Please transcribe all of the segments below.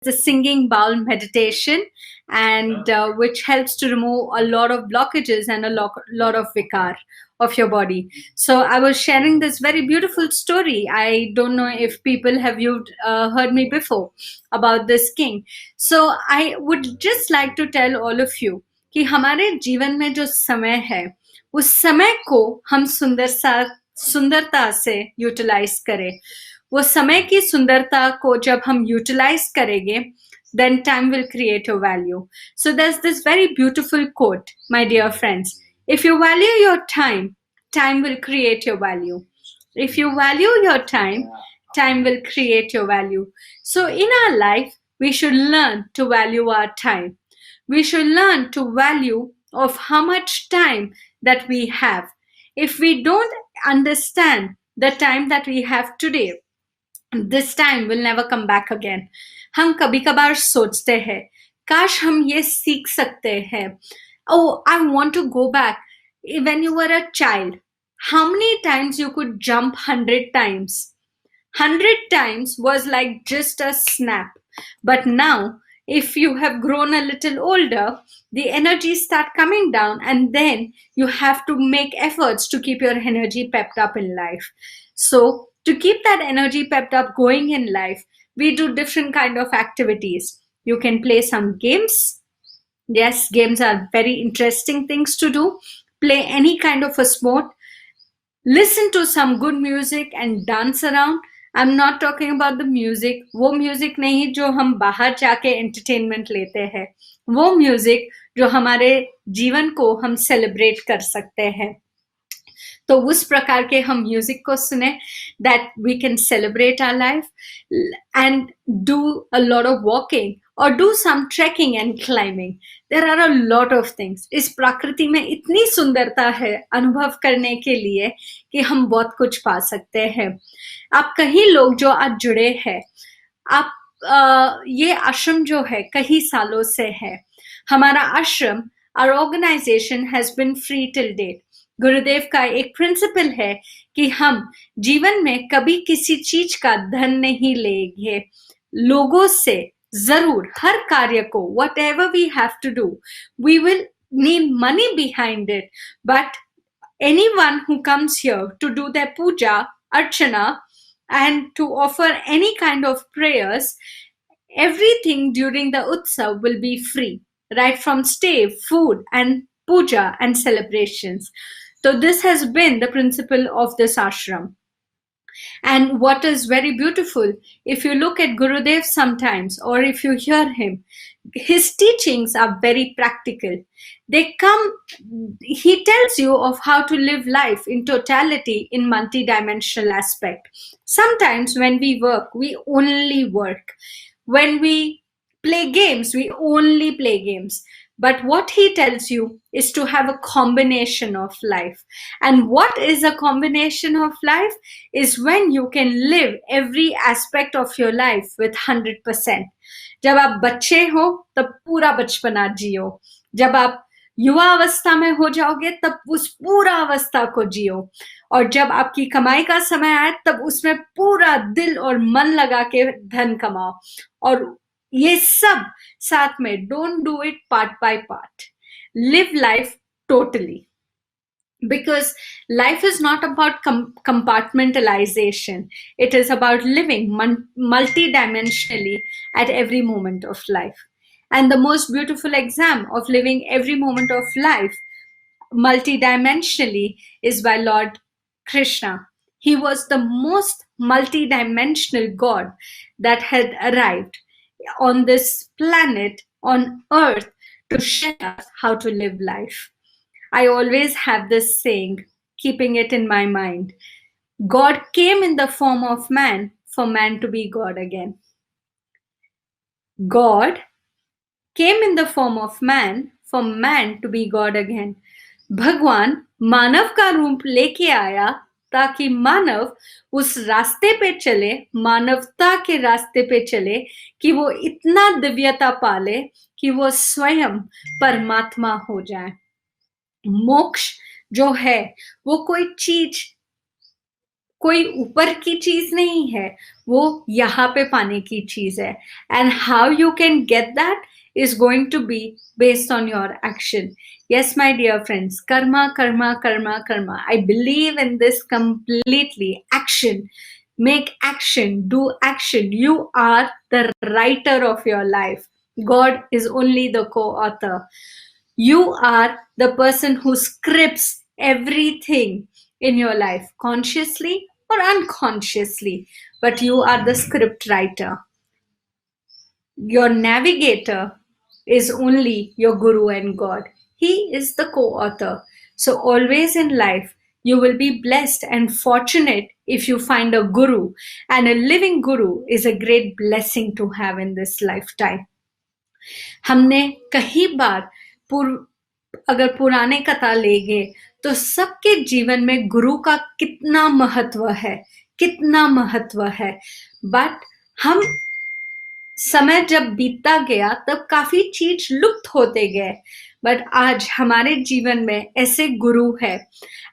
the singing bowl meditation, and which helps to remove a lot of blockages and a lot of vikar of your body. So I was sharing this very beautiful story. I don't know if people have heard me before about this king. So I would just like to tell all of you कि हमारे जीवन में जो समय है उस समय को हम सुंदरता से यूटिलाइज करें. वो समय की सुंदरता को जब हम यूटिलाइज करेंगे, then time will create a value. So there's this very beautiful quote, my dear friends. If you value your time, time will create your value. If you value your time, time will create your value. So in our life, we should learn to value our time. We should learn to value of how much time that we have. If we don't understand the time that we have today, this time will never come back again. हम कभी कभार सोचते हैं काश हम ये सीख सकते हैं. Oh, I want to go back. When you were a child, how many times you could jump 100 times? 100 times was like just a snap. But now, if you have grown a little older, the energy start coming down, and then you have to make efforts to keep your energy pepped up in life. So to keep that energy pepped up going in life, we do different kind of activities. You can play some games. Yes, games are very interesting things to do. Play any kind of a sport. Listen to some good music and dance around. I'm not talking about the music. वो music नहीं जो हम बाहर जाके entertainment लेते हैं. वो music जो हमारे जीवन को हम celebrate कर सकते हैं. तो उस प्रकार के हम म्यूजिक को सुने that we can celebrate our life and do a lot of walking or do some trekking and climbing. There are a lot of things. इस प्रकृति में इतनी सुंदरता है अनुभव करने के लिए कि हम बहुत कुछ पा सकते हैं. आप कई लोग जो आज जुड़े हैं, आप ये आश्रम जो है कई सालों से है. हमारा आश्रम, our organization has been free till date. गुरुदेव का एक प्रिंसिपल है कि हम जीवन में कभी किसी चीज का धन नहीं लेंगे. लोगों से जरूर हर कार्य को whatever we have to do, we will need money behind it. But anyone who comes here to do their puja, archana, and to offer any kind of prayers, everything during the utsav will be free, right from stay, food, and puja and celebrations. So this has been the principle of this ashram. And what is very beautiful, if you look at Gurudev sometimes, or if you hear him, his teachings are very practical. He tells you of how to live life in totality in multi-dimensional aspect. Sometimes when we work, we only work. When we play games, we only play games. But what he tells you is to have a combination of life. And what is a combination of life? Is when you can live every aspect of your life with 100%. जब आप बच्चे हो तब पूरा बचपना जियो. जब आप युवा अवस्था में हो जाओगे तब उस पूरा अवस्था को जियो. और जब आपकी कमाई का समय आए तब उसमें पूरा दिल और मन लगा के धन कमाओ. और ये सब साथ में, don't do it part by part. Live life totally. Because life is not about compartmentalization. It is about living multidimensionally at every moment of life. And the most beautiful example of living every moment of life multidimensionally is by Lord Krishna. He was the most multidimensional God that had arrived on this planet, on earth, to show us how to live life. I always have this saying, keeping it in my mind. God came in the form of man for man to be God again. God came in the form of man for man to be God again. भगवान मानव का रूप लेके आया ताकि मानव उस रास्ते पे चले, मानवता के रास्ते पे चले कि वो इतना दिव्यता पाले कि वो स्वयं परमात्मा हो जाए. मोक्ष जो है वो कोई चीज कोई ऊपर की चीज नहीं है, वो यहाँ पे पाने की चीज है. And how you can get that is going to be based on your action. Yes, my dear friends, karma, karma, karma, karma. I believe in this completely. Action. Make action. Do action. You are the writer of your life. God is only the co-author. You are the person who scripts everything in your life, consciously or unconsciously, but you are the script writer. Your navigator is only your guru and God. He is the co-author. So always in life, you will be blessed and fortunate if you find a guru. And a living guru is a great blessing to have in this lifetime. हमने कई बार अगर पुराने कथा लेंगे तो सबके जीवन में गुरु का कितना महत्व है. बट हम समय जब बीतता गया तब काफी चीज लुप्त होते गए. बट आज हमारे जीवन में ऐसे गुरु है.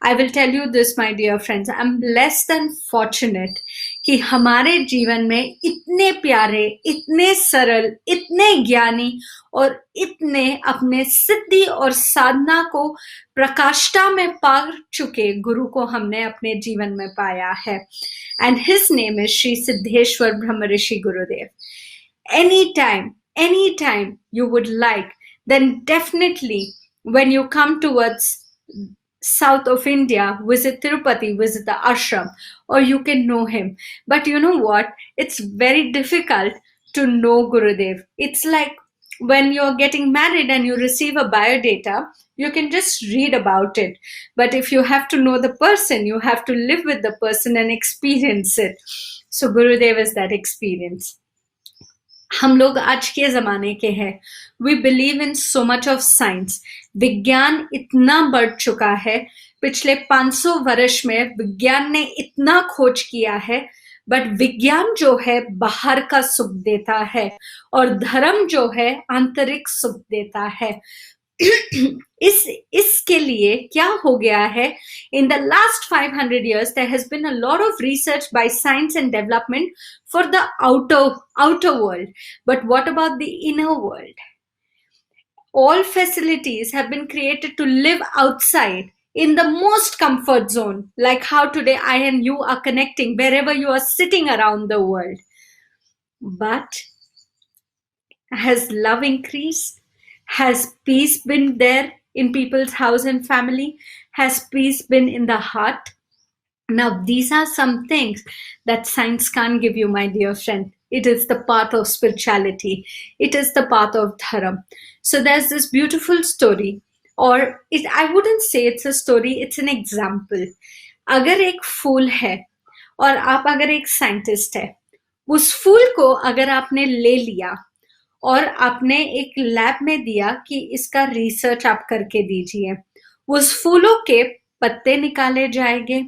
I will tell you this my dear friends, I am blessed and fortunate कि हमारे जीवन में इतने प्यारे, इतने सरल, इतने ज्ञानी और इतने अपने सिद्धि और साधना को प्रकाष्ठा में पा चुके गुरु को हमने अपने जीवन में पाया है. And his name is Shri Siddheshwar Brahma Rishi Gurudev. Anytime you would like, then definitely when you come towards south of India, visit Tirupati, visit the ashram, or you can know him. But you know what? It's very difficult to know Gurudev. It's like when you're getting married and you receive a biodata, you can just read about it. But if you have to know the person, you have to live with the person and experience it. So Gurudev is that experience. हम लोग आज के जमाने के हैं. We believe in so much of science. विज्ञान इतना बढ़ चुका है. पिछले 500 वर्ष में विज्ञान ने इतना खोज किया है. बट विज्ञान जो है बाहर का सुख देता है और धर्म जो है आंतरिक सुख देता है. इसके लिए क्या हो गया है? In the last 500 years, there has been a lot of research by science and development for the outer world. But what about the inner world? All facilities have been created to live outside in the most comfort zone, like how today I and you are connecting wherever you are sitting around the world. But has love increased? Has peace been there in people's house and family? Has peace been in the heart? Now, these are some things that science can't give you, my dear friend. It is the path of spirituality. It is the path of dharma. So there's this beautiful story, or I wouldn't say it's a story, it's an example. अगर एक फूल है और आप अगर एक scientist है, उस फूल को अगर आपने ले लिया और आपने एक लैब में दिया कि इसका रिसर्च आप करके दीजिए, उस फूलों के पत्ते निकाले जाएंगे,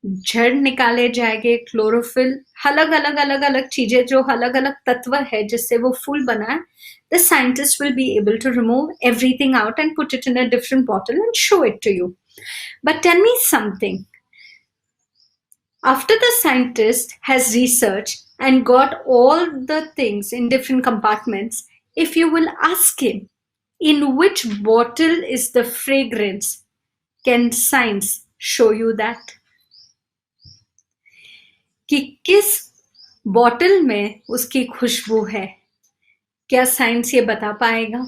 जड़ निकाले जाएंगे, क्लोरोफिल, अलग अलग चीजें जो अलग अलग तत्व है जिससे वो फूल बना है. The scientist will be able to remove everything out and put it in a different bottle and show it to you. But tell me something. After the scientist has researched and got all the things in different compartments, if you will ask him, in which bottle is the fragrance, can science show you that? कि किस bottle में उसकी खुशबू है, क्या science ये बता पाएगा?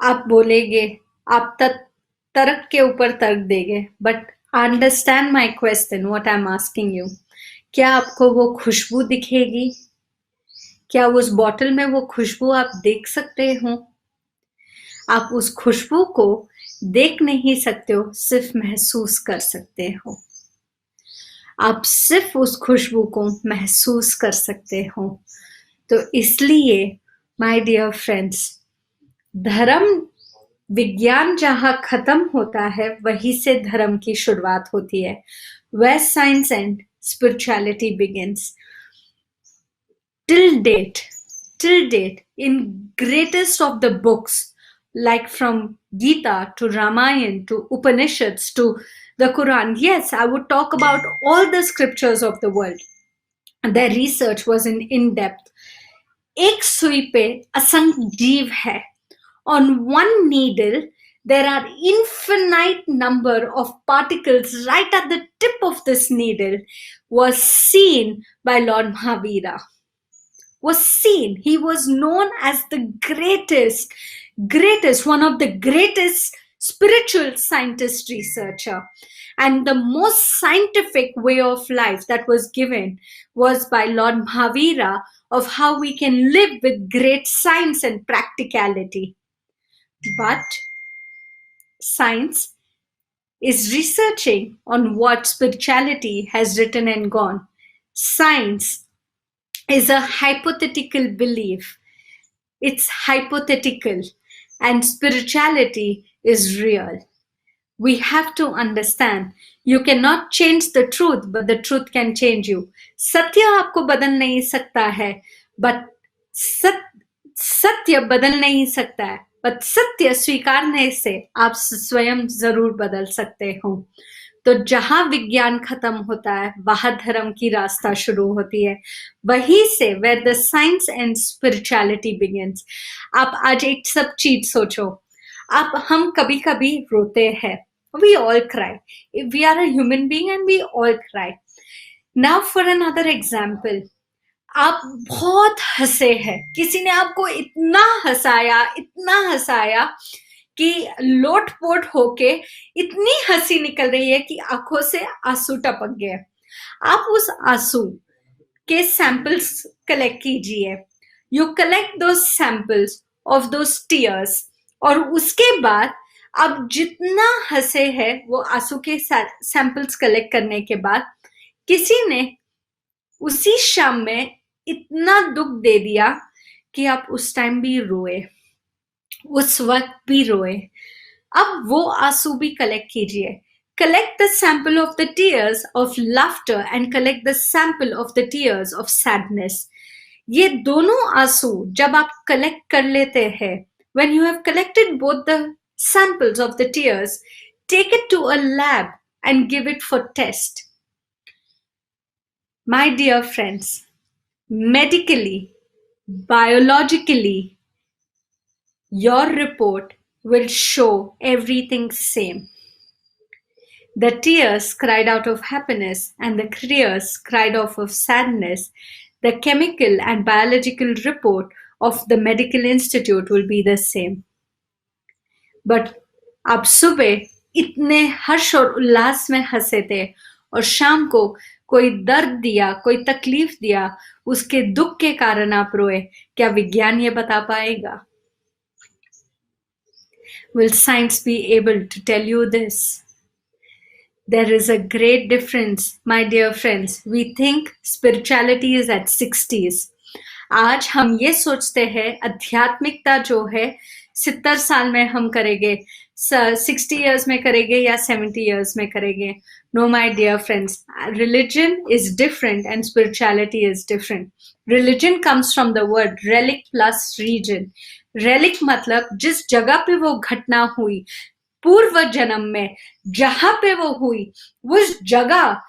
आप बोलेंगे, आप तर्क के ऊपर तर्क देंगे, but understand my question, what I am asking you. क्या आपको वो खुशबू दिखेगी? क्या उस बॉटल में वो खुशबू आप देख सकते हो? आप उस खुशबू को देख नहीं सकते हो, सिर्फ महसूस कर सकते हो. आप सिर्फ उस खुशबू को महसूस कर सकते हो. तो इसलिए माय डियर फ्रेंड्स, धर्म, विज्ञान जहां खत्म होता है वहीं से धर्म की शुरुआत होती है. Where science and spirituality begins. Till date, in greatest of the books, like from Gita to Ramayana to Upanishads to The Quran, yes, I would talk about all the scriptures of the world. Their research was in depth. एक सुई पे असंख्य जीव है. On one needle, there are infinite number of particles right at the tip of this needle was seen by Lord Mahavira. Was seen. He was known as the greatest, one of the greatest spiritual scientist researcher. And the most scientific way of life that was given was by Lord Mahavira of how we can live with great science and practicality. But science is researching on what spirituality has written and gone. Science is a hypothetical belief. It's hypothetical, and spirituality is real. We have to understand you cannot change the truth, but the truth can change you. सत्य आपको बदल नहीं सकता है, but सत्य बदल नहीं सकता है, but सत्य स्वीकारने से आप स्वयं जरूर बदल सकते हो. तो जहां विज्ञान खत्म होता है वहां धर्म की रास्ता शुरू होती है. वहीं से where the science and spirituality begins. आप आज एक सब चीज सोचो. आप हम कभी कभी रोते हैं. We all cry. We are a human being and we all cry. Now for another example. आप बहुत हंसे हैं. किसी ने आपको इतना हंसाया कि लोटपोट होके इतनी हंसी निकल रही है कि आंखों से आंसू टपक गए. आप उस आंसू के सैंपल्स कलेक्ट कीजिए. यू कलेक्ट दो सैंपल्स ऑफ दो टीयर्स और उसके बाद आप जितना हंसे हैं वो आंसू के सैंपल्स कलेक्ट करने के बाद किसी ने उसी शाम में इतना दुख दे दिया कि आप उस टाइम भी रोए, उस वक्त भी रोए. अब वो आंसू भी कलेक्ट कीजिए. Collect the sample of the tears of laughter and collect the sample of the tears of sadness. ये दोनों आंसू जब आप कलेक्ट कर लेते हैं, when you have collected both the samples of the tears, take it to a lab and give it for test. My dear friends, medically, biologically, your report will show everything same. The tears cried out of happiness and the tears cried off of sadness. The chemical and biological report of the medical institute will be the same. But आप सुबह इतने हर्ष और उल्लास में हंसे थे और शाम को कोई दर्द दिया, कोई तकलीफ दिया, उसके दुख के कारण आप रोए. क्या विज्ञान ये बता पाएगा? Will science be able to tell you this? There is a great difference, my dear friends. We think spirituality is at 60s. आज हम ये सोचते हैं आध्यात्मिकता जो है 70 साल में हम करेंगे, 60 years में करेंगे या 70 years में करेंगे. No, my dear friends, religion is different and spirituality is different. Religion comes from the word relic plus region. Relic मतलब जिस जगह पे वो घटना हुई पूर्व जन्म में, जहां पे वो हुई उस जगह,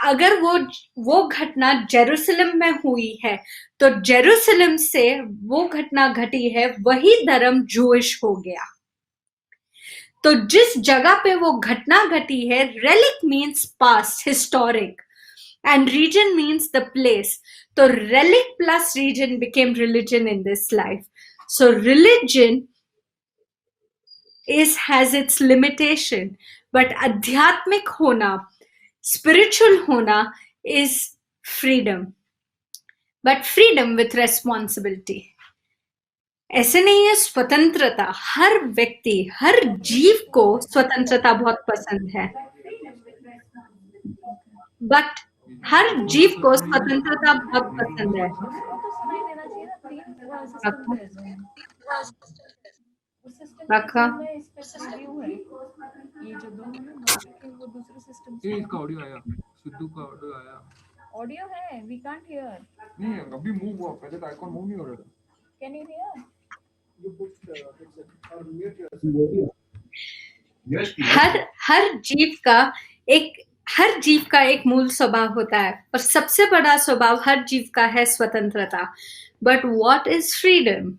अगर वो घटना जेरूसलम में हुई है तो जेरूसलम से वो घटना घटी है, वही धर्म जूइश हो गया. तो जिस जगह पे वो घटना घटी है, relic means past, historic, and region means the place. तो relic plus region became religion in this life. So religion has its limitation, but आध्यात्मिक होना, spiritual होना is freedom, but freedom with responsibility. ऐसे नहीं है स्वतंत्रता. हर व्यक्ति, हर जीव को स्वतंत्रता बहुत पसंद है, बट हर जीव को स्वतंत्रता बहुत पसंद है. रखा ये जो दो है ना, वो दूसरे सिस्टम से. इसका ऑडियो आया, सिद्धू का ऑडियो आया. ऑडियो है, वी कांट हियर. नहीं, अभी मूव हुआ, पहले तो आइकॉन मूव नहीं हो रहा था. Can you here? हर जीव का एक हर जीव का एक मूल स्वभाव होता है और सबसे बड़ा स्वभाव हर जीव का है स्वतंत्रता. But what is freedom?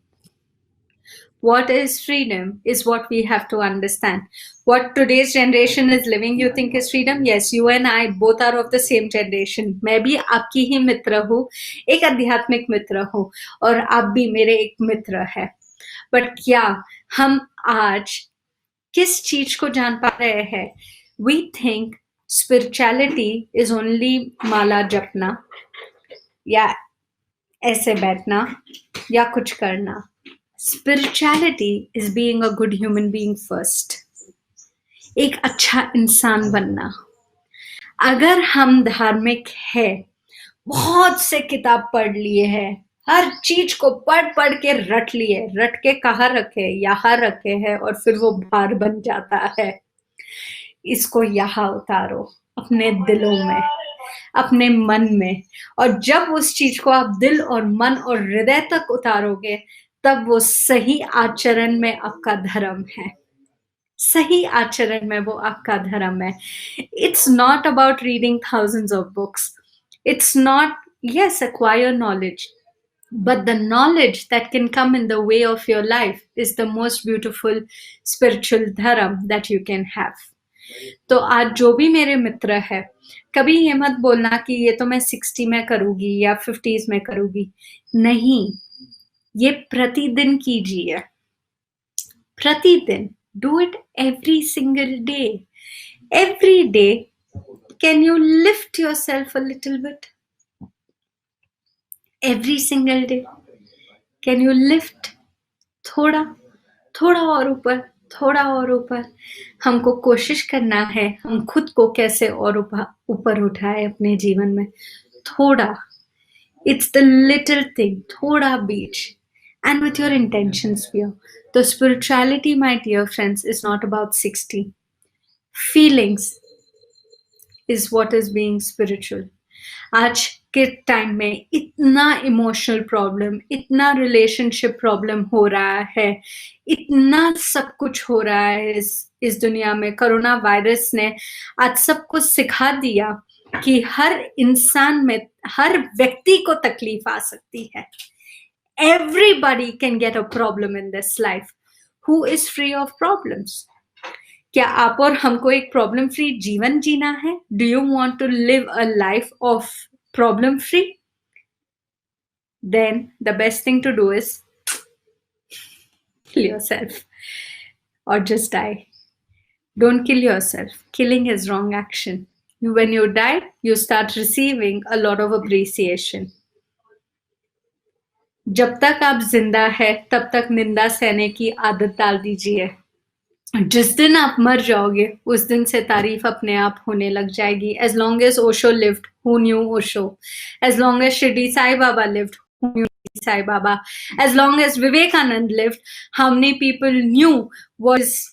What is freedom is what we have to understand. What today's generation is living, you think is freedom? Yes, you and I both are of the same generation. मैं भी आपकी ही मित्र हूँ, एक आध्यात्मिक मित्र हूँ, और आप भी मेरे एक मित्र है. बट क्या हम आज किस चीज को जान पा रहे हैं? We think spirituality is only माला जपना या ऐसे बैठना या कुछ करना. Spirituality is being a good human being first. एक अच्छा इंसान बनना. अगर हम धार्मिक है, बहुत से किताब पढ़ लिए हैं, हर चीज को पढ़ के रट लिए, रट के कहाँ रखे, यहाँ रखे हैं, और फिर वो भार बन जाता है. इसको यहाँ उतारो अपने दिलों में, अपने मन में, और जब उस चीज को आप दिल और मन और हृदय तक उतारोगे, तब वो सही आचरण में आपका धर्म है. सही आचरण में वो आपका धर्म है. It's not about reading thousands of books. It's not, yes, acquire knowledge, but the knowledge that can come in the way of your life is the most beautiful spiritual dharma that you can have. तो आज जो भी मेरे मित्र है, कभी ये मत बोलना कि ये तो मैं 60 में करूंगी या 50s में करूंगी. नहीं, ये प्रतिदिन कीजिए, प्रतिदिन. Do it every single day. Every day, can you lift yourself a little bit? Every single day, can you lift थोड़ा थोड़ा और ऊपर, थोड़ा और ऊपर. हमको कोशिश करना है हम खुद को कैसे और ऊपर उठाए अपने जीवन में. थोड़ा. It's the little thing. थोड़ा बीच. And with your intentions pure. The spirituality, my dear friends, is not about 60. Feelings is what is being spiritual. आज के टाइम में इतना इमोशनल प्रॉब्लम, इतना रिलेशनशिप प्रॉब्लम हो रहा है, इतना सब कुछ हो रहा है इस दुनिया में. कोरोना वायरस ने आज सबको सिखा दिया कि हर इंसान में, हर व्यक्ति को तकलीफ आ सकती है. Everybody can get a problem in this life. Who is free of problems? क्या आप और हमको एक प्रॉब्लम फ्री जीवन जीना है? Do you want to live a life of problem free? Then the best thing to do is kill yourself or just die. Don't kill yourself. Killing is wrong action. When you die, you start receiving a lot of appreciation. जब तक आप जिंदा है, तब तक निंदा सहने की आदत डाल दीजिए. जिस दिन आप मर जाओगे, उस दिन से तारीफ अपने आप होने लग जाएगी. As long as Osho lived, who knew Osho? As long as Shirdi Sai Baba lived, who knew Shirdi Sai Baba? As long as Vivekanand lived, how many people knew was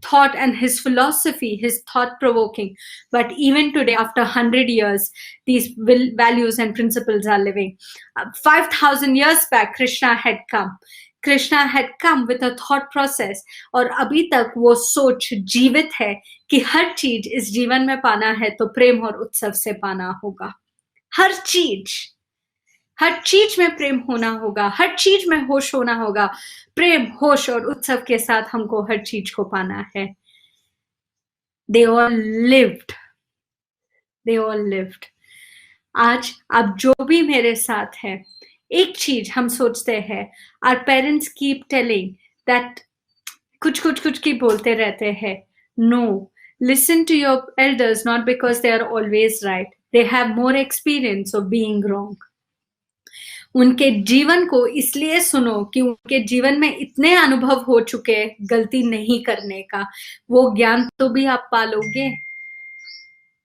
thought and his philosophy, his thought-provoking. But even today, after 100 years, these values and principles are living. 5,000 years back, Krishna had come. Krishna had come with a thought process, और अभी तक वो सोच जीवित है कि हर चीज इस जीवन में पाना है तो प्रेम और उत्सव से पाना होगा. हर चीज में प्रेम होना होगा, हर चीज में होश होना होगा. प्रेम, होश और उत्सव के साथ हमको हर चीज को पाना है. They all lived. आज आप जो भी मेरे साथ है, एक चीज हम सोचते हैं, our parents keep telling that कुछ की बोलते रहते हैं. No, listen to your elders not because they are always right. They have more experience of being wrong. उनके जीवन को इसलिए सुनो कि उनके जीवन में इतने अनुभव हो चुके गलती नहीं करने का. वो ज्ञान तो भी आप पालोगे.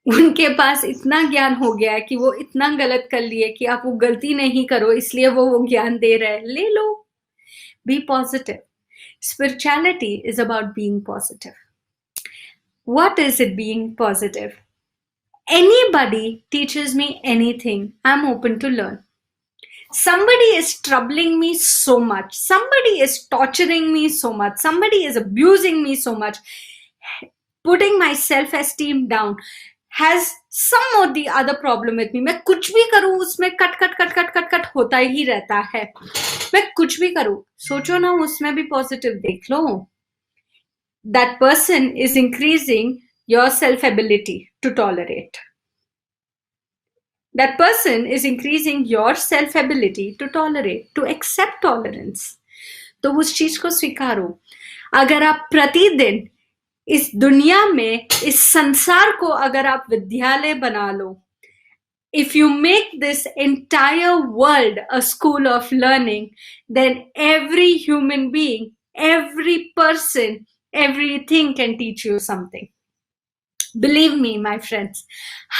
उनके पास इतना ज्ञान हो गया कि वो इतना गलत कर लिए कि आप वो गलती नहीं करो, इसलिए वो ज्ञान दे रहे हैं. ले लो. Be positive. Spirituality is about being positive. What is it being positive? Anybody teaches me anything, I'm open to learn. Somebody is troubling me so much. Somebody is torturing me so much. Somebody is abusing me so much. putting my self esteem down has some or the other problem with me. मैं कुछ भी करूं उसमें cut cut cut cut cut cut होता ही रहता है. मैं कुछ भी करूं, सोचो ना, उसमें भी पॉजिटिव देख लो. That person is increasing your self ability to tolerate. That person is increasing your self ability to tolerate, to accept tolerance. तो उस चीज को स्वीकारो. अगर आप प्रतिदिन इस दुनिया में, इस संसार को अगर आप विद्यालय बना लो, if you make this entire world a school of learning, then every human being, every person, everything can teach you something. Believe me, my friends,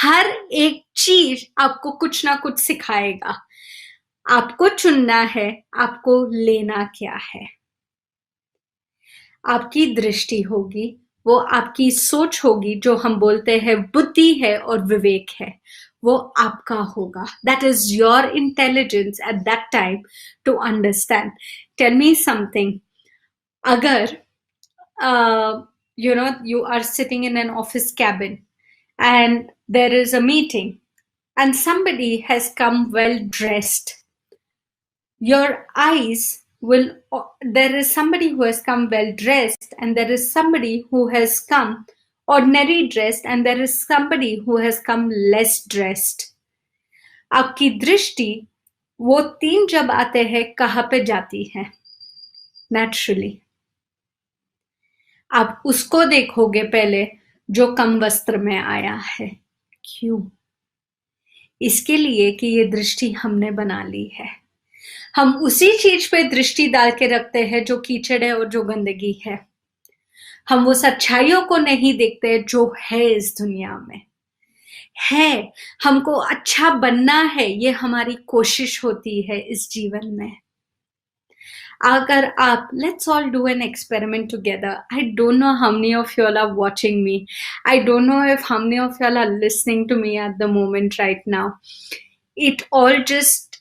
हर एक चीज आपको कुछ ना कुछ सिखाएगा. आपको चुनना है, आपको लेना क्या है. आपकी दृष्टि होगी, वो आपकी सोच होगी, जो हम बोलते हैं बुद्धि है और विवेक है, वो आपका होगा. That is your intelligence at that time to understand. Tell me something. अगर you are sitting in an office cabin and there is a meeting and somebody has come well dressed, your eyes will, there is somebody who has come well dressed and there is somebody who has come ordinary dressed and there is somebody who has come less dressed. आपकी दृष्टि वो तीन जब आते हैं कहाँ पे जाती है? नेचुरली आप उसको देखोगे पहले जो कम वस्त्र में आया है. क्यों? इसके लिए कि ये दृष्टि हमने बना ली है. हम उसी चीज पे दृष्टि डाल के रखते हैं जो कीचड़ है और जो गंदगी है. हम वो सच्चाइयों को नहीं देखते जो है इस दुनिया में है. हमको अच्छा बनना है, ये हमारी कोशिश होती है इस जीवन में. अगर आप, let's all do an experiment together. I don't know how many of you all are watching me. I don't know if how many of you all are listening to me at the moment right now. It all just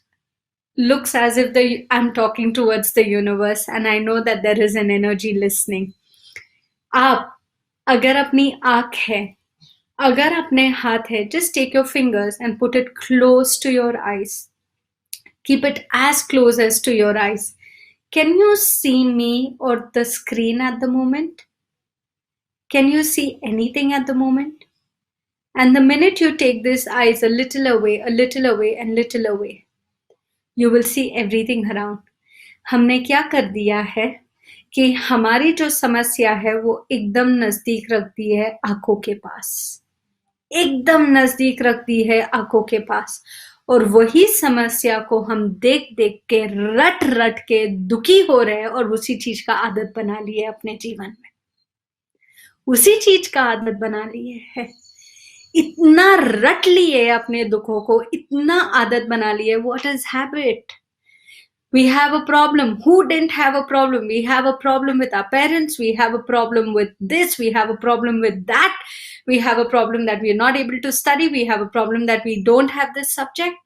looks as if I'm talking towards the universe and I know that there is an energy listening. आप अगर अपनी आँख है, अगर अपने हाथ है, just take your fingers and put it close to your eyes. Keep it as close as to your eyes. Can you see me or the screen at the moment? Can you see anything at the moment? And the minute you take these eyes a little away, a little away, and little away, you will see everything around. हमने क्या कर दिया है कि हमारी जो समस्या है वो एकदम नजदीक रख दी है आंखों के पास. एकदम नजदीक रख दी है आंखों के पास. और वही समस्या को हम देख देख के रट रट के दुखी हो रहे हैं और उसी चीज का आदत बना लिए अपने जीवन में. उसी चीज का आदत बना लिए है. इतना रट लिए अपने दुखों को, इतना आदत बना लिए. What is habit? We have a problem. Who didn't have a problem? We have a problem with our parents. We have a problem with this. We have a problem with that. We have a problem that we are not able to study. We have a problem that we don't have this subject.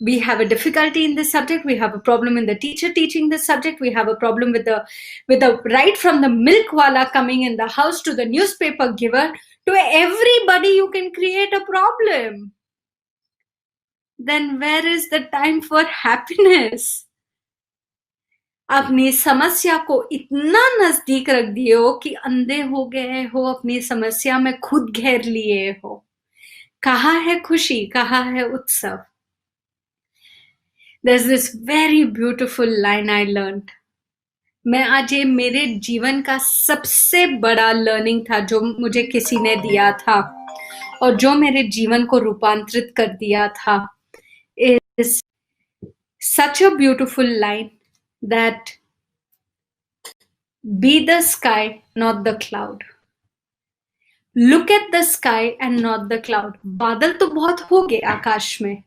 We have a difficulty in this subject. We have a problem in the teacher teaching this subject. We have a problem with the right from the milk wala coming in the house to the newspaper giver to everybody. You can create a problem. Then where is the time for happiness? अपनी समस्या को इतना नजदीक रख दिए हो कि अंधे हो गए हो, अपनी समस्या में खुद घेर लिए हो. कहाँ है खुशी, कहाँ है उत्सव? There's this very beautiful line I learned. मैं आज ये मेरे जीवन का सबसे बड़ा लर्निंग था जो मुझे किसी ने दिया था और जो मेरे जीवन को रूपांतरित कर दिया था. Is such a beautiful line that be the sky, not the cloud. Look at the sky and not the cloud. बादल तो बहुत हो गए आकाश में,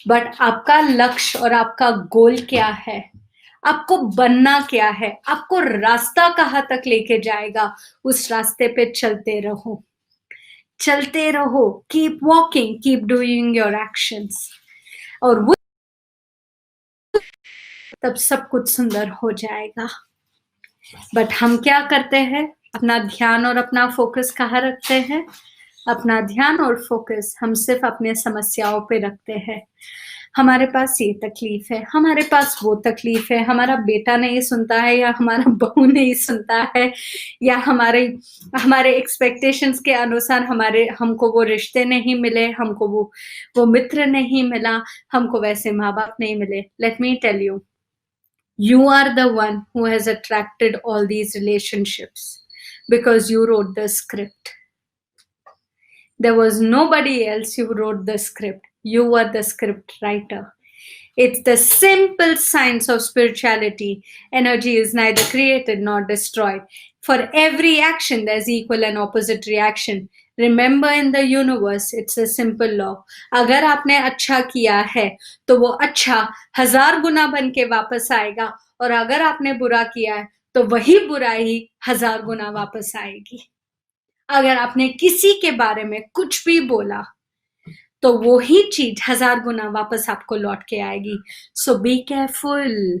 बट आपका लक्ष्य और आपका गोल क्या है? आपको बनना क्या है? आपको रास्ता कहाँ तक लेके जाएगा? उस रास्ते पे चलते रहो, चलते रहो. Keep walking, keep doing your actions. और वो तब सब कुछ सुंदर हो जाएगा. बट हम क्या करते हैं? अपना ध्यान और अपना फोकस कहाँ रखते हैं? अपना ध्यान और फोकस हम सिर्फ अपने समस्याओं पे रखते हैं। हमारे पास ये तकलीफ है, हमारे पास वो तकलीफ है, हमारा बेटा नहीं सुनता है या हमारा बहू नहीं सुनता है, या हमारे एक्सपेक्टेशंस के अनुसार हमको वो रिश्ते नहीं मिले, हमको वो मित्र नहीं मिला, हमको वैसे माँ बाप नहीं मिले। Let me tell you, you are the one who has attracted all these relationships because you wrote the script. There was nobody else who wrote the script. You were the script writer. It's the simple science of spirituality. Energy is neither created nor destroyed. For every action, there's equal and opposite reaction. Remember, in the universe, it's a simple law. अगर आपने अच्छा किया है तो वो अच्छा 1000 गुना बन के वापस आएगा, और अगर आपने बुरा किया है तो वही बुराई 1000 गुना वापस आएगी। अगर आपने किसी के बारे में कुछ भी बोला तो वो ही चीज 1000 गुना वापस आपको लौट के आएगी। So be careful,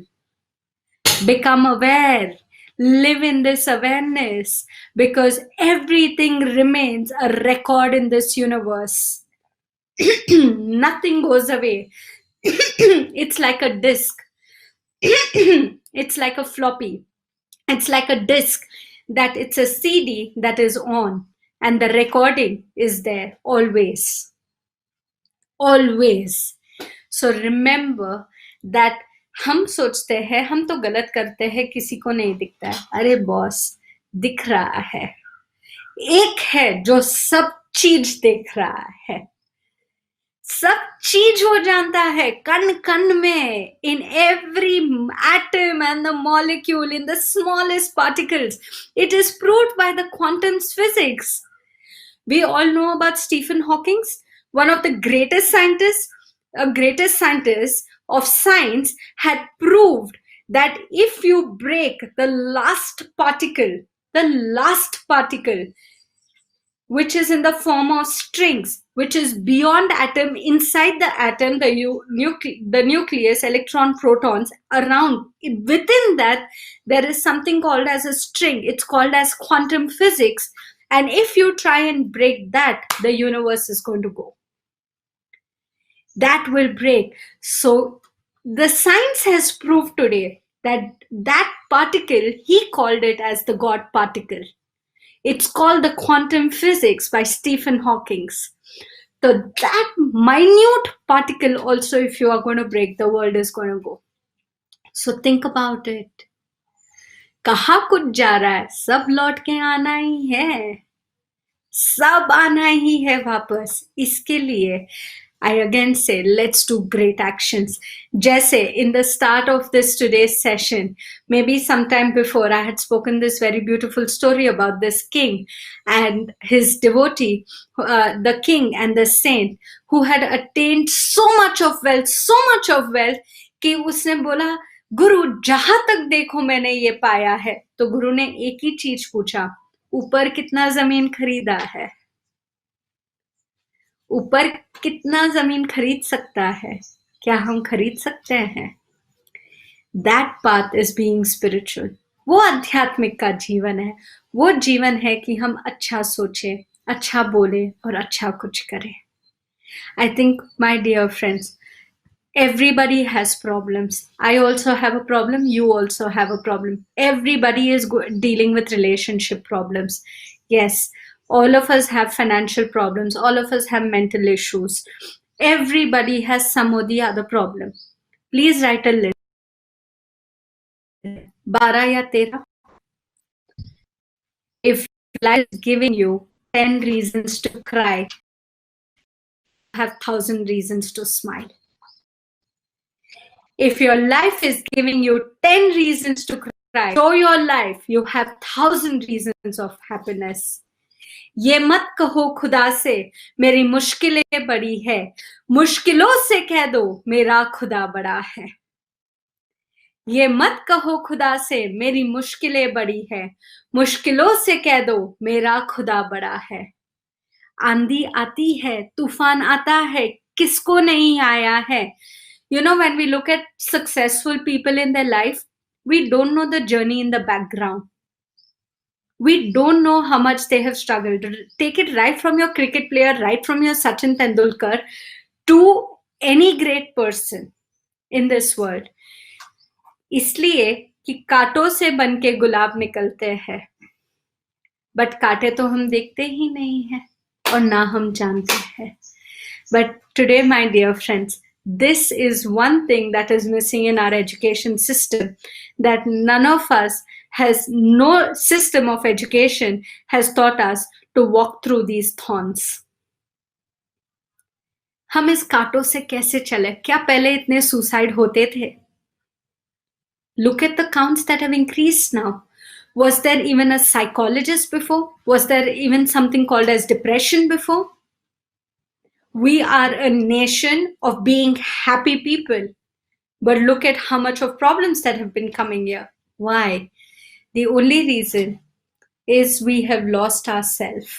become aware, live in this awareness, because everything remains a record in this universe. Nothing goes away. It's like a disk. It's like a floppy. It's like a disk that it's a CD that is on, and the recording is there always. Always. So remember that हम सोचते हैं हम तो गलत करते हैं, किसी को नहीं दिखता है। अरे बॉस, दिख रहा है। एक है जो सब चीज देख रहा है, सब चीज वो जानता है, कण कण में, in every atom and the molecule, in the smallest particles. It is proved by the quantum physics. We all know about Stephen Hawking, one of the greatest scientists of science, had proved that if you break the last particle, which is in the form of strings, which is beyond atom, inside the atom, the nucleus, electron, protons, around, within that, there is something called as a string. It's called as quantum physics. And if you try and break that, the universe is going to go. That will break. So the science has proved today that particle, he called it as the God particle. It's called the quantum physics by Stephen Hawking. So that minute particle also, if you are going to break, the world is going to go. So think about it. कहाँ कुछ जा रहा है? सब लौट के आना ही है, सब आना ही है वापस। इसके लिए I again say, let's do great actions. Jaise, in the start of this today's session, maybe sometime before, I had spoken this very beautiful story about this king and his devotee, the king and the saint, who had attained so much of wealth, कि उसने बोला, गुरु जहां तक देखो मैंने ये पाया है। तो गुरु ने एक ही चीज पूछा, ऊपर कितना जमीन खरीदा है? ऊपर कितना जमीन खरीद सकता है? क्या हम खरीद सकते हैं? That path is being spiritual. वो आध्यात्मिक का जीवन है। वो जीवन है कि हम अच्छा सोचे, अच्छा बोले और अच्छा कुछ करें। I think, my dear friends, everybody has problems. I also have a problem. You also have a problem. Everybody is dealing with relationship problems. Yes. All of us have financial problems. All of us have mental issues. Everybody has some or the other problem. Please write a list. 12 या 13. If life is giving you 10 reasons to cry, you have 1,000 reasons to smile. If your life is giving you 10 reasons to cry, show your life, you have 1,000 reasons of happiness. ये मत कहो खुदा से मेरी मुश्किलें बड़ी है, मुश्किलों से कह दो मेरा खुदा बड़ा है। ये मत कहो खुदा से मेरी मुश्किलें बड़ी है, मुश्किलों से कह दो मेरा खुदा बड़ा है। आंधी आती है, तूफान आता है, किसको नहीं आया है? You know, when we look at successful people in their life, we don't know the journey in the background. We don't know how much they have struggled. Take it right from your cricket player, right from your Sachin Tendulkar to any great person in this world. इसलिए कि कांटों से बन के गुलाब निकलते हैं, but कांटे तो हम देखते ही नहीं हैं और ना हम जानते हैं. But today, my dear friends, this is one thing that is missing in our education system, that none of us has, no system of education has taught us to walk through these thorns. हम इस कांटों से कैसे चले? क्या पहले इतने suicide होते थे? Look at the counts that have increased now. Was there even a psychologist before? Was there even something called as depression before? We are a nation of being happy people. But look at how much of problems that have been coming here. Why? The only reason is we have lost ourselves.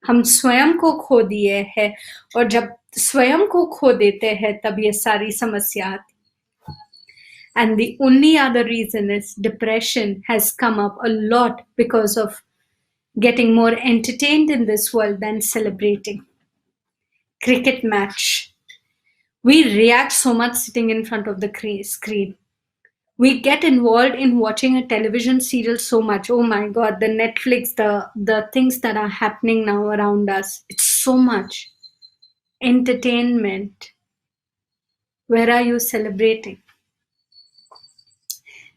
हम स्वयं को खो दिए हैं, और जब स्वयं को खो देते हैं तब ये सारी समस्या आती. And the only other reason is depression has come up a lot because of getting more entertained in this world than celebrating. Cricket match. We react so much sitting in front of the screen. We get involved in watching a television serial so much. Oh my God, the Netflix, the things that are happening now around us. It's so much. Entertainment. Where are you celebrating?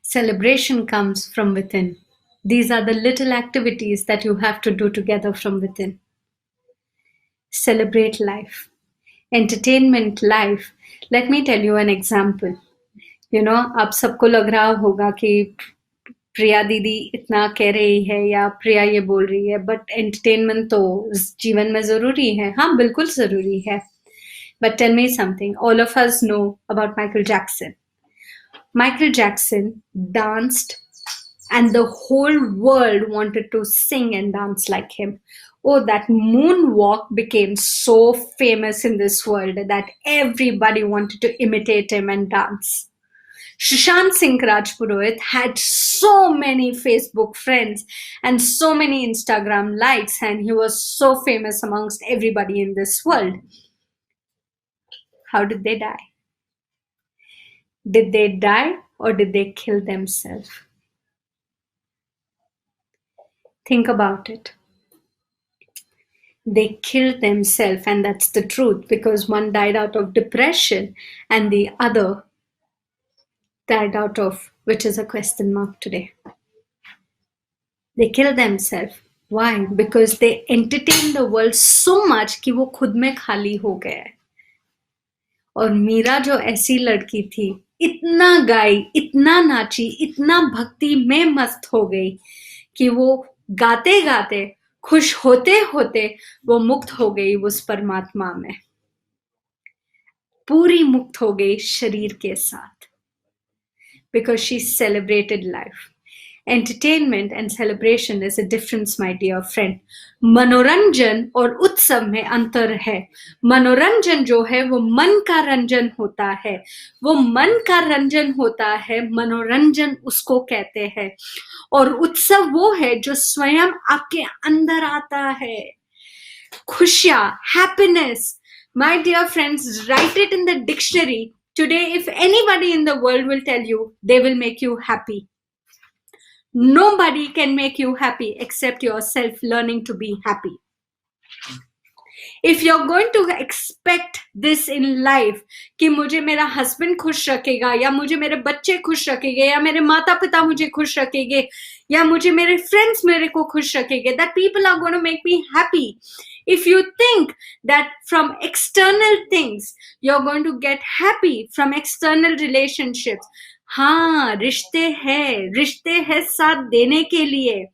Celebration comes from within. These are the little activities that you have to do together from within. Celebrate life. Entertainment life. Let me tell you an example. You know, आप सबको लग रहा होगा कि प्रिया दीदी इतना कह रही है या प्रिया ये बोल रही है, बट एंटरटेनमेंट तो जीवन में जरूरी है. हाँ, बिल्कुल जरूरी है. But tell me something. All of us know about Michael Jackson. Michael Jackson danced and the whole world wanted to sing and dance like him. Oh, that moonwalk became so famous in this world that everybody wanted to imitate him and dance. Sushant Singh Rajpurohit had so many Facebook friends and so many Instagram likes, and he was so famous amongst everybody in this world. How did they die? Did they die or did they kill themselves? Think about it. They killed themselves, and that's the truth, because one died out of depression and the other died out of, which is a question mark today. They killed themselves. Why? Because they entertained the world so much कि वो खुद में खाली हो गए. और मीरा जो ऐसी लड़की थी, इतना गाई, इतना नाची, इतना भक्ति में मस्त हो गई कि वो गाते गाते, खुश होते होते वो मुक्त हो गई उस परमात्मा में. पूरी मुक्त हो गई शरीर के साथ. Because she celebrated life. Entertainment and celebration is a difference, my dear friend. मनोरंजन और उत्सव में अंतर है. मनोरंजन जो है वो मन का रंजन होता है. वो मन का रंजन होता है, मनोरंजन उसको कहते हैं. और उत्सव वो है जो स्वयं आपके अंदर आता है. खुशियां, happiness. My dear friends, write it in the dictionary. Today, if anybody in the world will tell you, they will make you happy. Nobody can make you happy except yourself learning to be happy. If you're going to expect this in life, कि मुझे मेरा husband खुश रखेगा, या मुझे मेरे बच्चे खुश रखेंगे, या मेरे माता पिता मुझे खुश रखेंगे, या मुझे मेरे friends मेरे को खुश रखेंगे, that people are going to make me happy. If you think that from external things you're going to get happy from external relationships, हाँ, रिश्ते हैं साथ देने के लिए,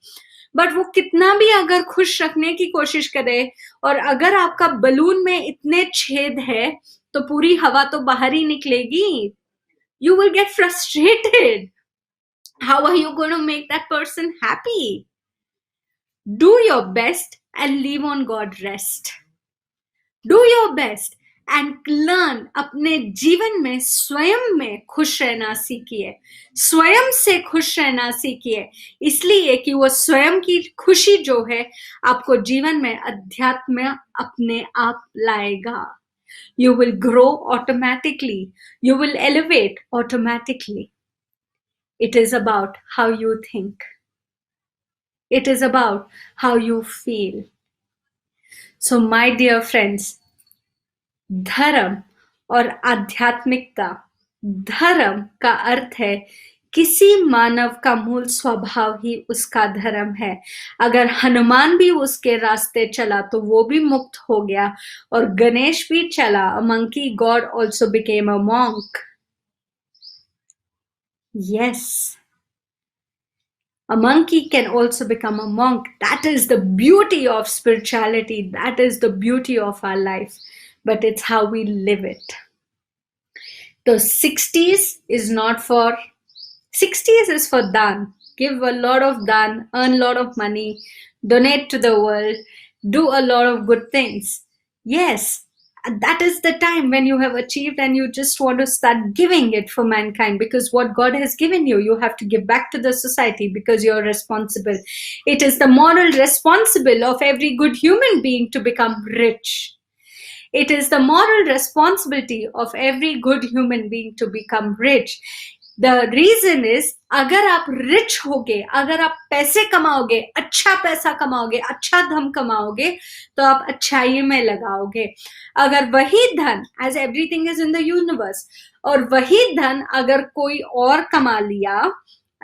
बट वो कितना भी अगर खुश रखने की कोशिश करे, और अगर आपका बलून में इतने छेद है तो पूरी हवा तो बाहर ही निकलेगी. You will get frustrated. How are you going to make that person happy? Do your best and leave on God rest. Do your best and learn, अपने जीवन में स्वयं में खुश रहना सीखिए, स्वयं से खुश रहना सीखिए, इसलिए कि वो स्वयं की खुशी जो है आपको जीवन में अध्यात्म अपने आप लाएगा. You will grow automatically. You will elevate automatically. It is about how you think. It is about how you feel. So, my dear friends, धर्म और आध्यात्मिकता, धर्म का अर्थ है किसी मानव का मूल स्वभाव ही उसका धर्म है. अगर हनुमान भी उसके रास्ते चला तो वो भी मुक्त हो गया, और गणेश भी चला. A monkey god also became a monk. Yes, a monkey can also become a monk. That is the beauty of spirituality. That is the beauty of our life. But it's how we live it. The 60s is not for 60s is for dan. Give a lot of dan, earn a lot of money, donate to the world, do a lot of good things. Yes, that is the time when you have achieved and you just want to start giving it for mankind, because what God has given you, you have to give back to the society because you're responsible. It is the moral responsibility of every good human being to become rich. It is the moral responsibility of every good human being to become rich. The reason is, अगर आप rich होगे, अगर आप पैसे कमाओगे, अच्छा पैसा कमाओगे, अच्छा धन कमाओगे, तो आप अच्छाई में लगाओगे. अगर वही धन, as everything is in the universe, और वही धन अगर कोई और कमा लिया,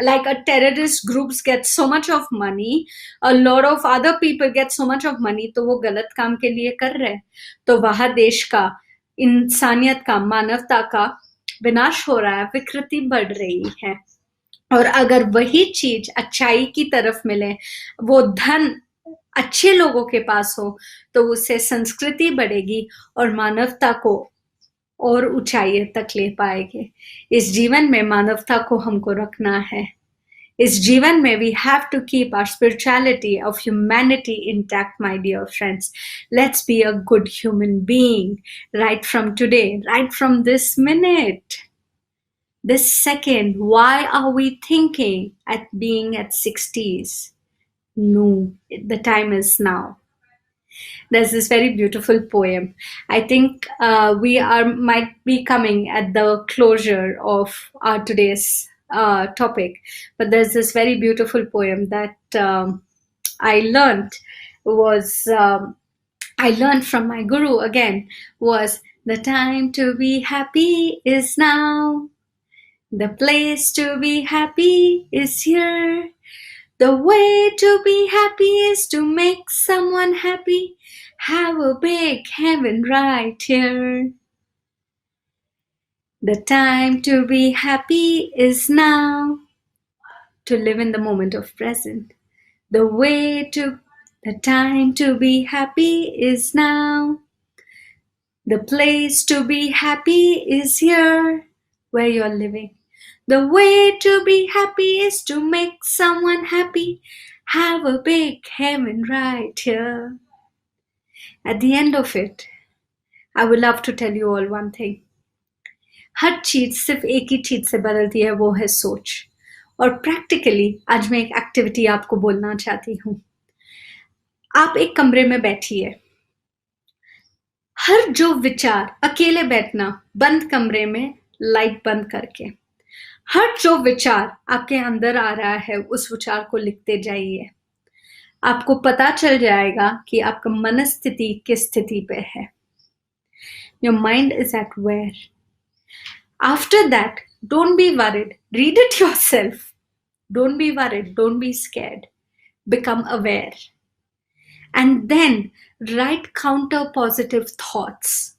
like a terrorist groups get so much of money, a lot of other people get so much of money, तो वो गलत काम के लिए कर रहे हैं. तो वहाँ देश का, इंसानियत का, मानवता का विनाश हो रहा है, विकृति बढ़ रही है. और अगर वही चीज अच्छाई की तरफ मिले, वो धन अच्छे लोगों के पास हो, तो उससे संस्कृति बढ़ेगी और मानवता को और ऊंचाई तक ले पाएंगे. इस जीवन में मानवता को हमको रखना है. इस जीवन में we have to keep our spirituality of humanity intact, my dear friends. Let's be a good human being right from today, right from this minute, this second. Why are we thinking at being at 60s? No, the time is now. There's this very beautiful poem. I think we might be coming at the closure of our today's topic, but there's this very beautiful poem that I learned from my guru again, was the time to be happy is now. The place to be happy is here. The way to be happy is to make someone happy. Have a big heaven right here. The time to be happy is now. To live in the moment of present. The time to be happy is now. The place to be happy is here, where you're living. The way to be happy is to make someone happy. Have a big heaven right here. At the end of it, I would love to tell you all one thing. हर चीज सिर्फ एक ही चीज से बदलती है, वो है सोच. और प्रैक्टिकली आज मैं एक एक्टिविटी आपको बोलना चाहती हूँ. आप एक कमरे में बैठिए. हर जो विचार, अकेले बैठना, बंद कमरे में, लाइट बंद करके, हर जो विचार आपके अंदर आ रहा है, उस विचार को लिखते जाइए. आपको पता चल जाएगा कि आपका मनस्थिति किस स्थिति पे है. Your mind is at where. After that, don't be worried. Read it yourself. Don't be worried. Don't be scared. Become aware. And then write counter positive thoughts.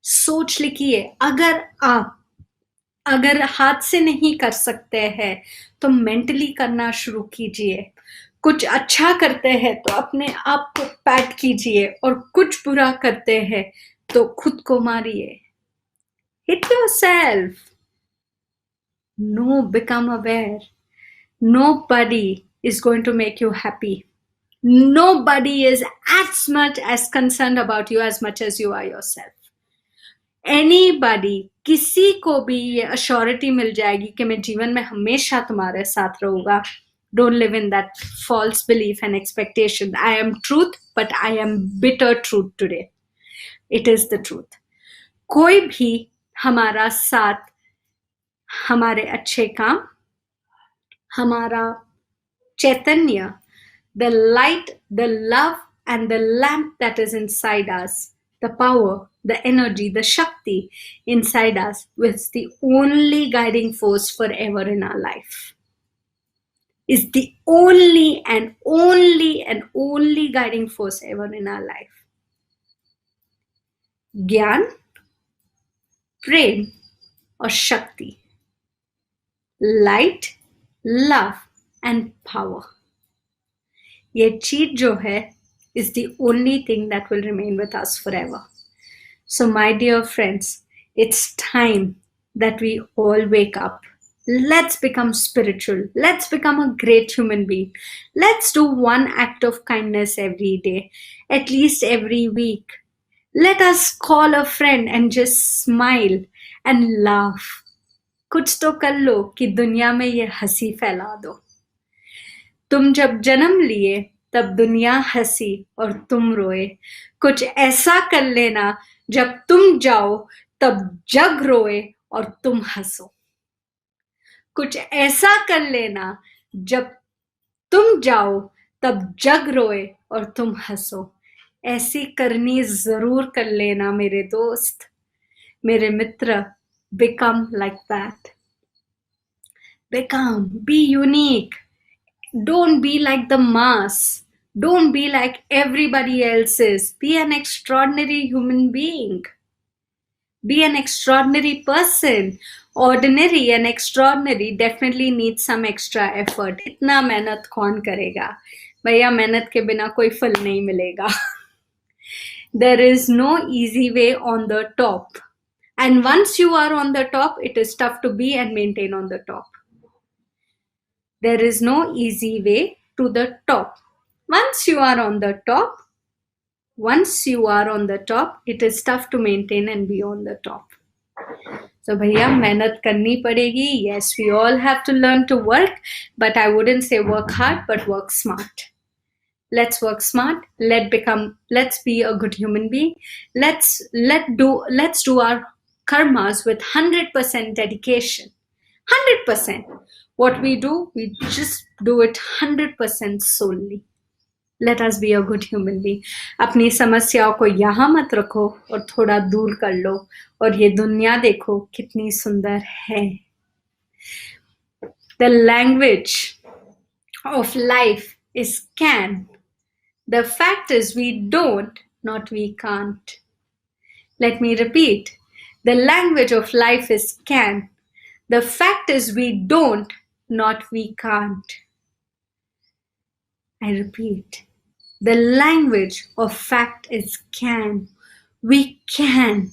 सोच लिखिए. अगर हाथ से नहीं कर सकते हैं तो मेंटली करना शुरू कीजिए. कुछ अच्छा करते हैं तो अपने आप को पैट कीजिए, और कुछ बुरा करते हैं तो खुद को मारिए. Hit yourself. No, become aware. Nobody is going to make you happy. Nobody is as much as concerned about you as much as you are yourself. Anybody, किसी को भी ये अश्योरिटी मिल जाएगी कि मैं जीवन में हमेशा तुम्हारे साथ रहूंगा. Don't live in that false belief and expectation. I am truth, but I am bitter truth today. It is the truth. कोई भी हमारा साथ, हमारे अच्छे काम, हमारा चैतन्य, the light, the love, and the lamp that is inside us, the power, the energy, the Shakti inside us, is the only guiding force forever in our life. Is the only and only and only guiding force ever in our life. ज्ञान, प्रेम और शक्ति, light, love, and power. ये चीज जो है is the only thing that will remain with us forever. So my dear friends, it's time that we all wake up. Let's become spiritual. Let's become a great human being. Let's do one act of kindness every day, at least every week. Let us call a friend and just smile and laugh. कुछ तो कर लो कि दुनिया में ये हंसी फैला दो. तुम जब जन्म लिए तब दुनिया हंसी और तुम रोए. कुछ ऐसा कर लेना जब तुम जाओ तब जग रोए और तुम हंसो. कुछ ऐसा कर लेना जब तुम जाओ तब जग रोए और तुम हंसो. ऐसी करनी जरूर कर लेना मेरे दोस्त, मेरे मित्र. Become like that. Become, be unique. Don't be like the mass. Don't be like everybody else's. Be an extraordinary human being. Be an extraordinary person. Ordinary and extraordinary definitely needs some extra effort. इतना मेहनत कौन करेगा भैया? मेहनत के बिना कोई फल नहीं मिलेगा. There is no easy way on the top. And once you are on the top, it is tough to be and maintain on the top. There is no easy way to the top. Once you are on the top, it is tough to maintain and be on the top. So भैया मेहनत करनी पड़ेगी. Yes, we all have to learn to work, but I wouldn't say work hard, but work smart. Let's work smart. Let's be a good human being. Let's do our karmas with 100% dedication. 100%. What we do, we just do it 100% solely. Let us be a good human being. अपनी समस्याओं को यहाँ मत रखो और थोड़ा दूर कर लो और ये दुनिया देखो कितनी सुंदर है. The language of life is can. The fact is we don't, not we can't. Let me repeat. The language of life is can. The fact is we don't, not we can't. I repeat. The language of fact is can. We can.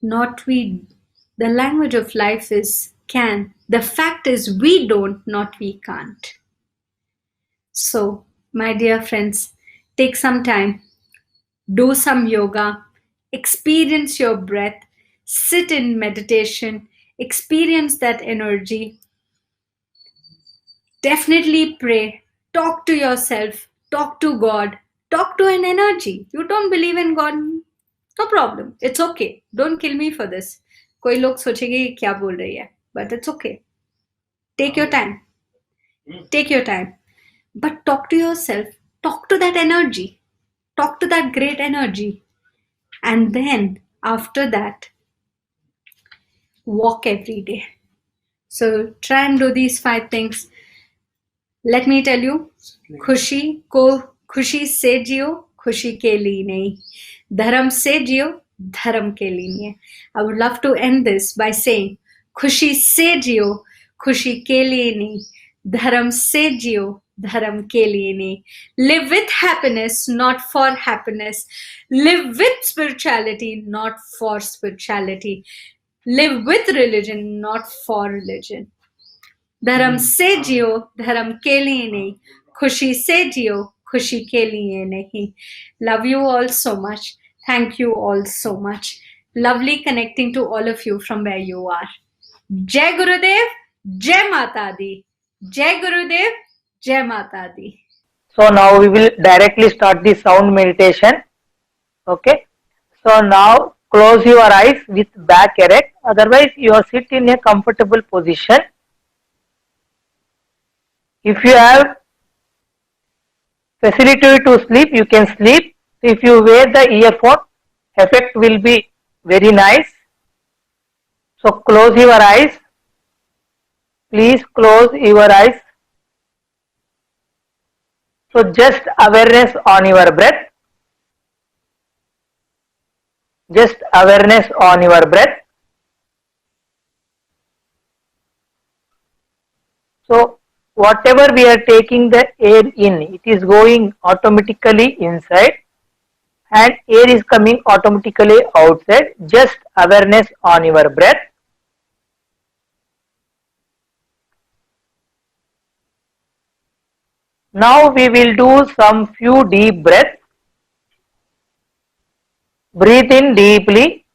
Not we. The language of life is can. The fact is we don't, not we can't. So, my dear friends, take some time, do some yoga, experience your breath, sit in meditation, experience that energy. Definitely pray, talk to yourself, talk to God, talk to an energy. You don't believe in God? No problem. It's okay. Don't kill me for this. कोई लोग सोचेंगे क्या बोल रही है, but it's okay. Take your time. Take your time. But talk to yourself. Talk to that energy. Talk to that great energy. And then after that, walk every day. So try and do these 5 things. Let me tell you, खुशी को खुशी से जियो, खुशी के लिए नहीं. धर्म से जियो, धर्म के लिए नहीं. I would love to end this by saying, खुशी से जियो, खुशी के लिए नहीं. धर्म से जियो, धर्म के लिए नहीं. Live with happiness, not for happiness. Live with spirituality, not for spirituality. Live with religion, not for religion. धर्म से जियो, धर्म के लिए नहीं. खुशी से जियो, खुशी के लिए नहीं. Love you all so much. Thank you all so much. Lovely connecting to all of you from where you are. Jai Gurudev, Jai Mata Di. Jai Gurudev, Jai Mata Di. So now we will directly start the sound meditation. Okay. So now close your eyes with back erect. Otherwise you are sit in a comfortable position. If you have facility to sleep, you can sleep. If you wear the earphone, effect will be very nice. So close your eyes. Please close your eyes. So just awareness on your breath. Just awareness on your breath. So whatever we are taking the air in, it is going automatically inside and air is coming automatically outside. Just awareness on your breath. Now we will do some few deep breaths. Breathe in deeply.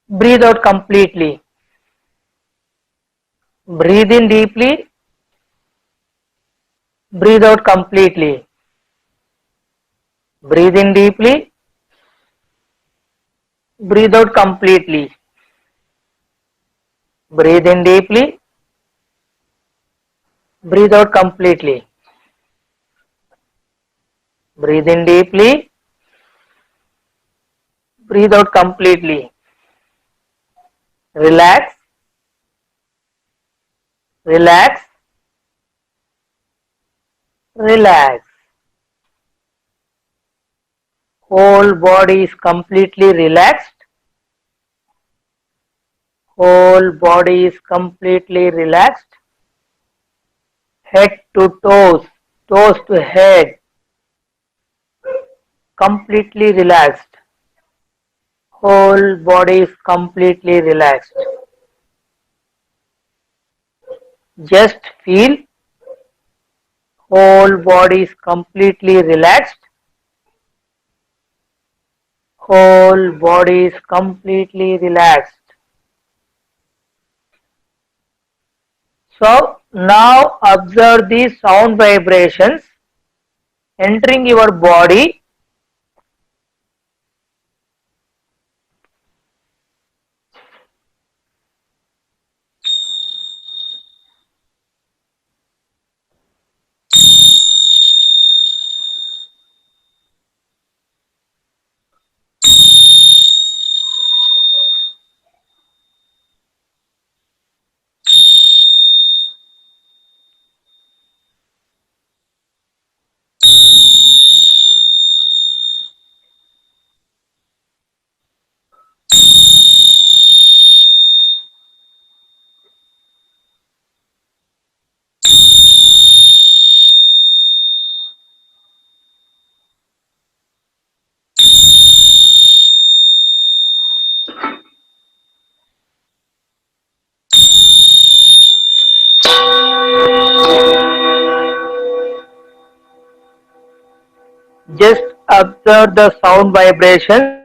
Breathe out completely. Breathe in deeply. Breathe out completely. Breathe in deeply. Breathe out completely. Breathe in deeply. Breathe out completely. Breathe in deeply. Breathe out completely. Relax. Relax. Relax. Whole body is completely relaxed. Whole body is completely relaxed. Head to toes, toes to head, completely relaxed. Whole body is completely relaxed. Just feel whole body is completely relaxed. Whole body is completely relaxed. So now observe the sound vibrations entering your body. Just observe the sound vibrations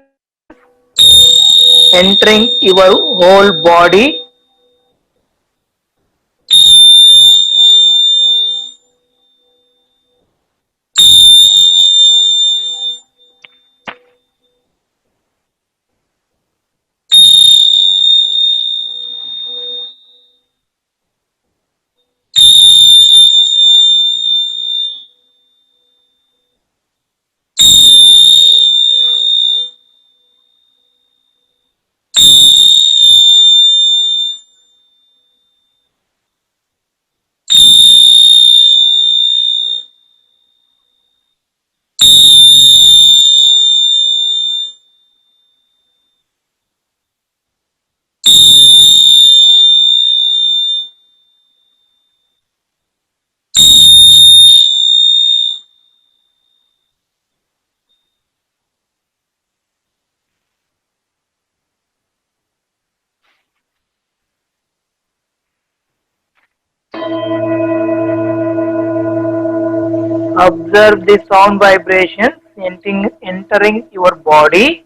entering your whole body. Observe the sound vibrations entering your body.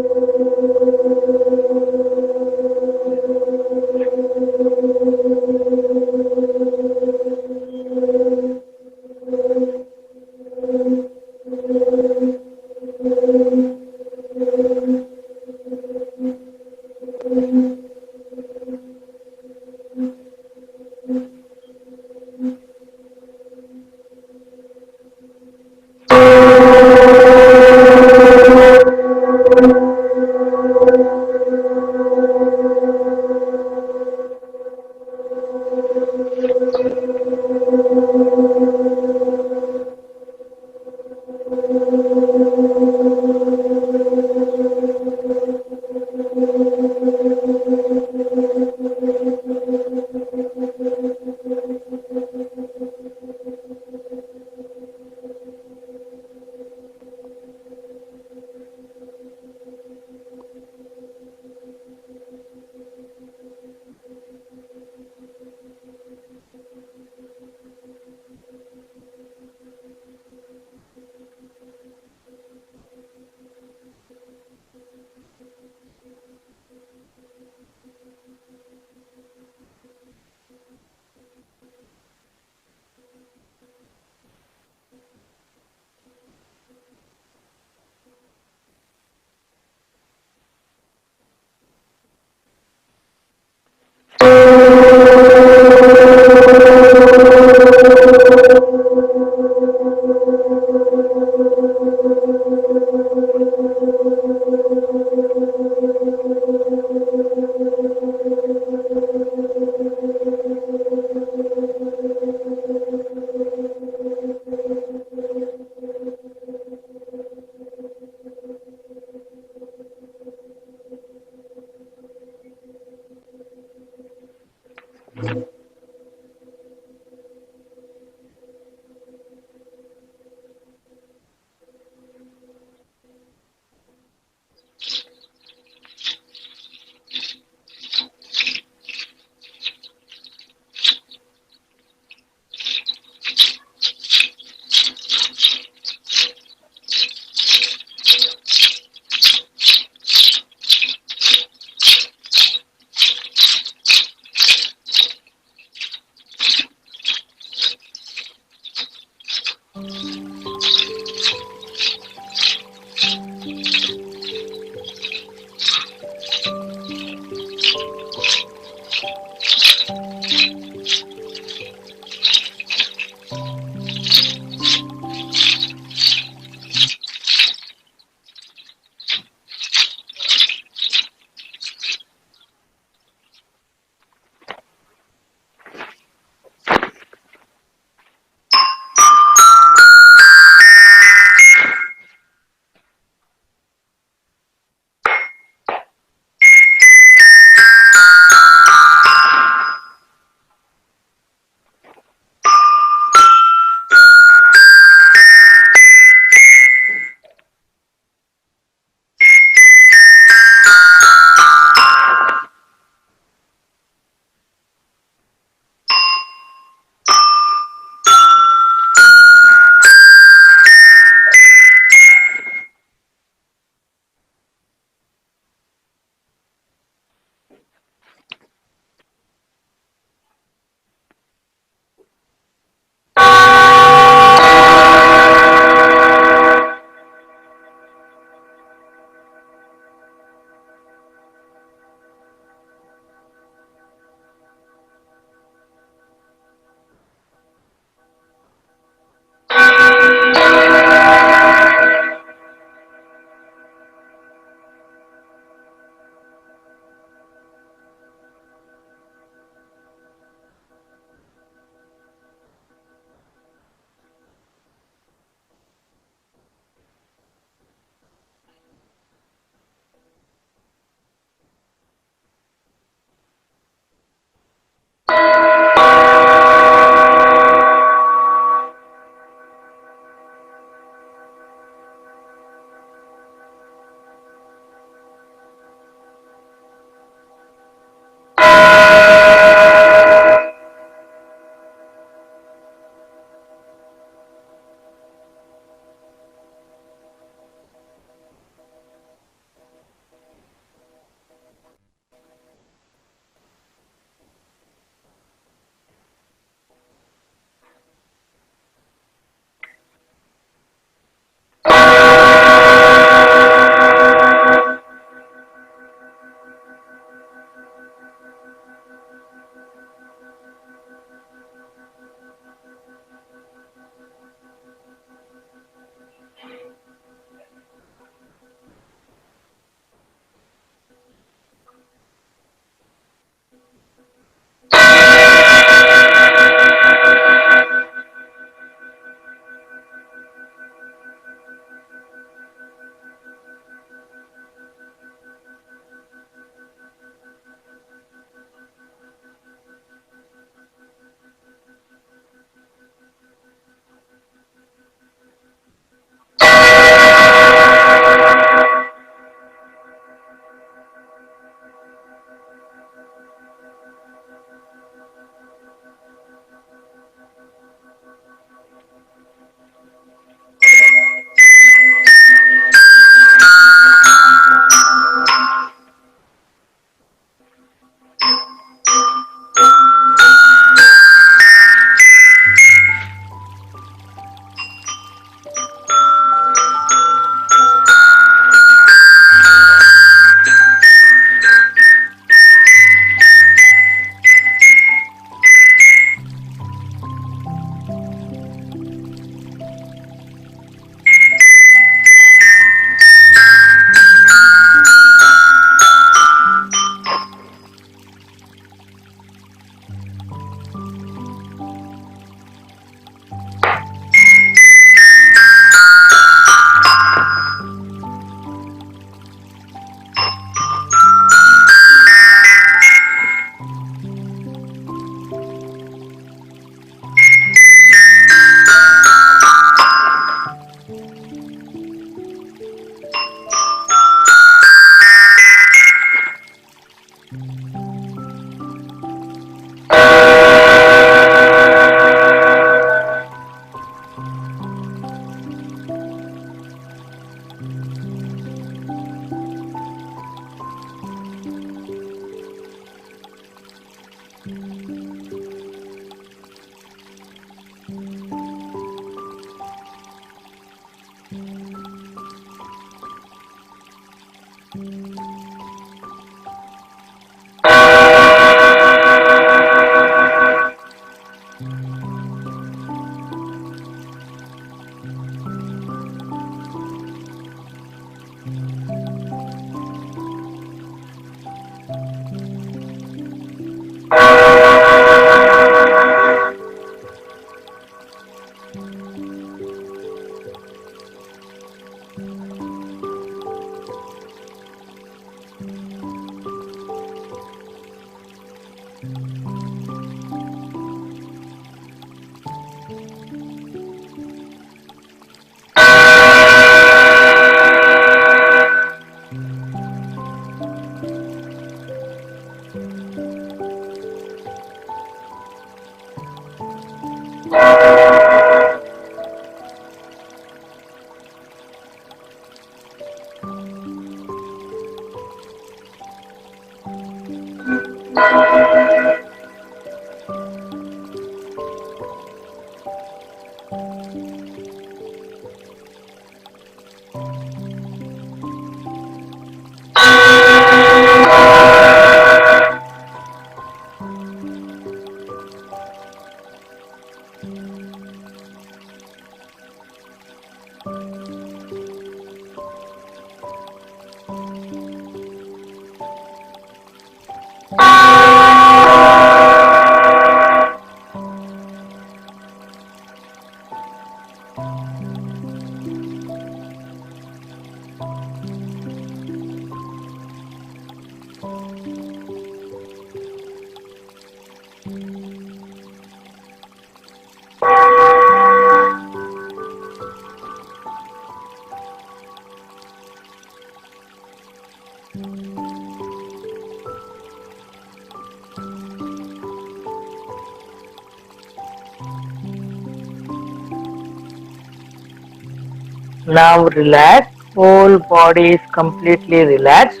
Now relax, whole body is completely relaxed.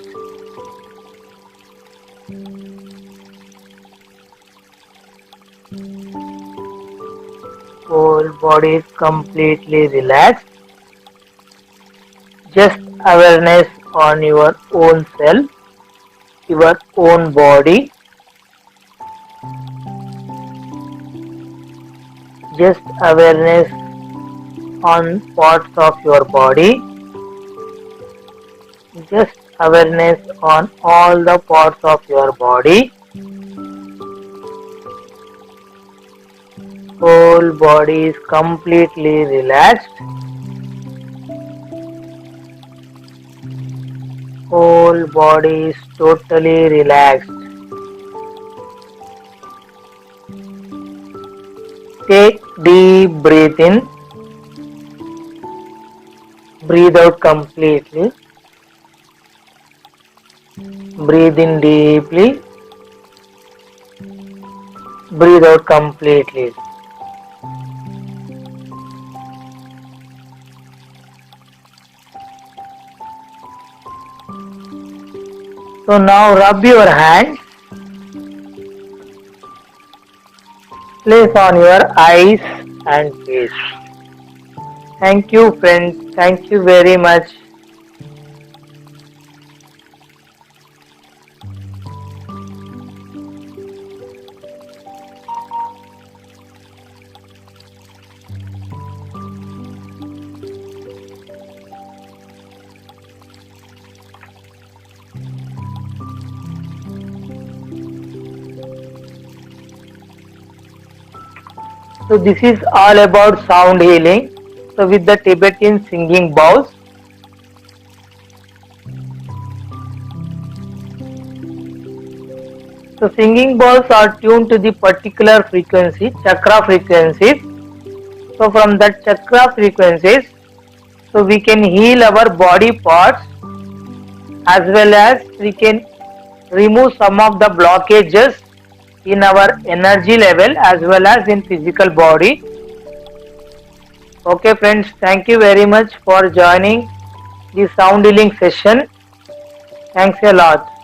Whole body is completely relaxed. Just awareness on your own self, your own body. Just awareness on parts of your body. Just awareness on all the parts of your body. Whole body is completely relaxed. Whole body is totally relaxed. Take deep breath in. Breathe out completely. Breathe in deeply. Breathe out completely. So now rub your hands. Place on your eyes and face. Thank you, friends. Thank you very much. So this is all about sound healing. So with the Tibetan singing bowls. So singing bowls are tuned to the particular frequency, chakra frequencies. So from that chakra frequencies, so we can heal our body parts as well as we can remove some of the blockages in our energy level as well as in physical body. Okay friends, thank you very much for joining the sound healing session. Thanks a lot.